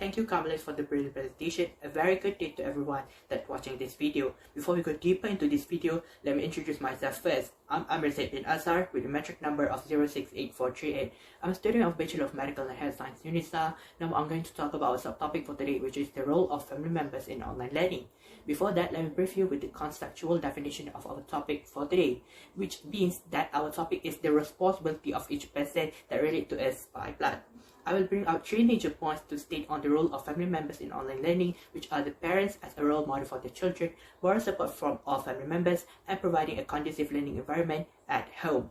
Thank you, Kamlesh, for the brilliant presentation. A very good day to everyone that's watching this video. Before we go deeper into this video, let me introduce myself first. I'm Amir bin Azhar with a MATRIC number of 068438. I'm a student of Bachelor of Medical and Health Science, UNISA. Now I'm going to talk about a subtopic for today, which is the role of family members in online learning. Before that, let me brief you with the conceptual definition of our topic for today, which means that our topic is the responsibility of each person that relate to us by blood. I will bring out three major points to state on the role of family members in online learning, which are the parents as a role model for their children, moral support from all family members, and providing a conducive learning environment at home.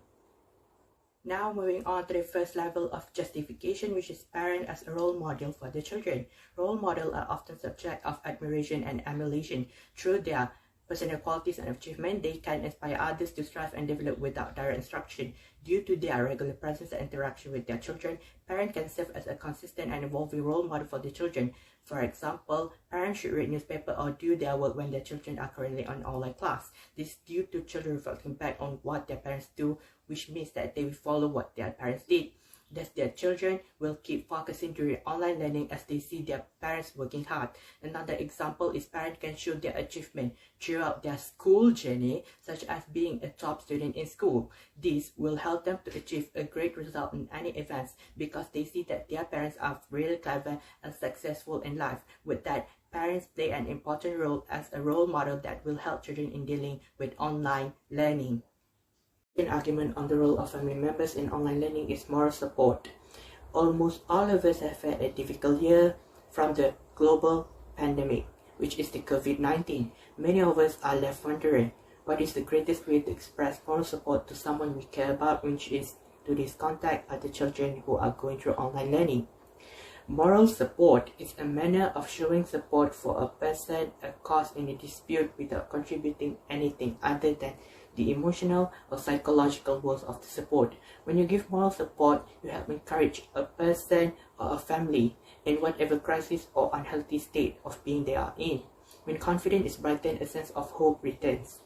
Now moving on to the first level of justification, which is parent as a role model for their children. Role models are often subject of admiration and emulation. Through their personal qualities and achievement, they can inspire others to strive and develop without direct instruction. Due to their regular presence and interaction with their children, parents can serve as a consistent and evolving role model for their children. For example, parents should read newspaper or do their work when their children are currently on online class. This is due to children reflecting back on what their parents do, which means that they will follow what their parents did. Thus, their children will keep focusing during online learning as they see their parents working hard. Another example is parents can show their achievement throughout their school journey, such as being a top student in school. This will help them to achieve a great result in any events because they see that their parents are really clever and successful in life. With that, parents play an important role as a role model that will help children in dealing with online learning. An argument on the role of family members in online learning is moral support. Almost all of us have had a difficult year from the global pandemic, which is the COVID-19. Many of us are left wondering, what is the greatest way to express moral support to someone we care about, which is to this contact are the children who are going through online learning. Moral support is a manner of showing support for a person, a cause in a dispute without contributing anything other than the emotional or psychological worth of the support. When you give moral support, you help encourage a person or a family in whatever crisis or unhealthy state of being they are in. When confidence is brightened, a sense of hope returns.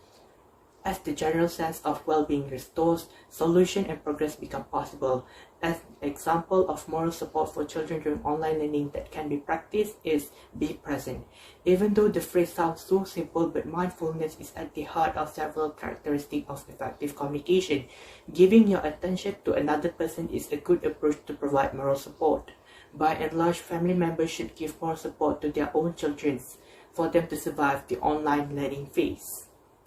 As the general sense of well-being restores, solution and progress become possible. As an example of moral support for children during online learning that can be practiced is be present. Even though the phrase sounds so simple, but mindfulness is at the heart of several characteristics of effective communication. Giving your attention to another person is a good approach to provide moral support. By and large, family members should give moral support to their own children for them to survive the online learning phase.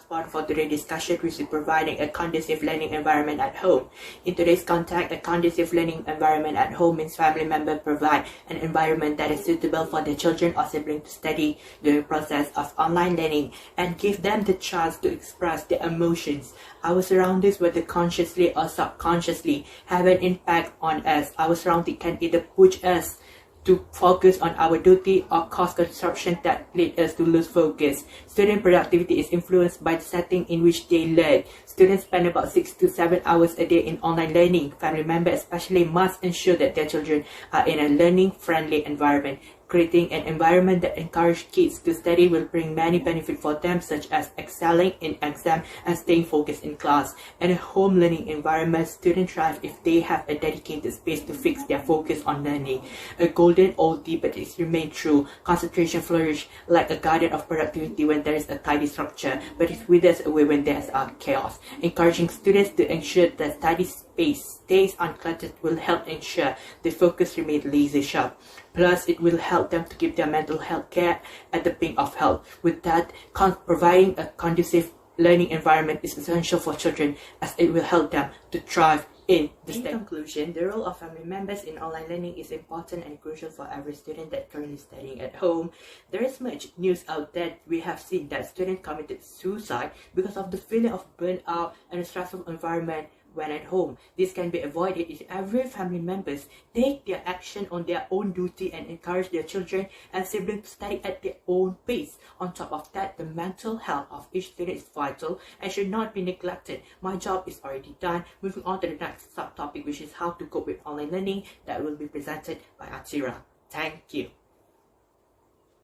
Part for today's discussion, which is providing a conducive learning environment at home. In today's context, a conducive learning environment at home means family members provide an environment that is suitable for their children or siblings to study during the process of online learning and give them the chance to express their emotions. Our surroundings, whether consciously or subconsciously, have an impact on us. Our surroundings can either push us to focus on our duty or cause disruption that lead us to lose focus. Student productivity is influenced by the setting in which they learn. Students spend about 6 to 7 hours a day in online learning. Family members especially must ensure that their children are in a learning-friendly environment. Creating an environment that encourages kids to study will bring many benefits for them, such as excelling in exam and staying focused in class. In a home learning environment, students thrive if they have a dedicated space to fix their focus on learning. A golden oldie, but it remains true. Concentration flourishes like a garden of productivity when there is a tidy structure, but it withers away when there is chaos. Encouraging students to ensure that study space stays uncluttered will help ensure the focus remains laser sharp. Plus, it will help them to keep their mental health care at the pink of health. With that, providing a conducive learning environment is essential for children as it will help them to thrive in the study. In conclusion, the role of family members in online learning is important and crucial for every student that currently studying at home. There is much news out there. We have seen that students committed suicide because of the feeling of burnout and a stressful environment when at home. This can be avoided if every family members take their action on their own duty and encourage their children and siblings to study at their own pace. On top of that, the mental health of each student is vital and should not be neglected. My job is already done. Moving on to the next subtopic, which is how to cope with online learning, that will be presented by Azhar. Thank you.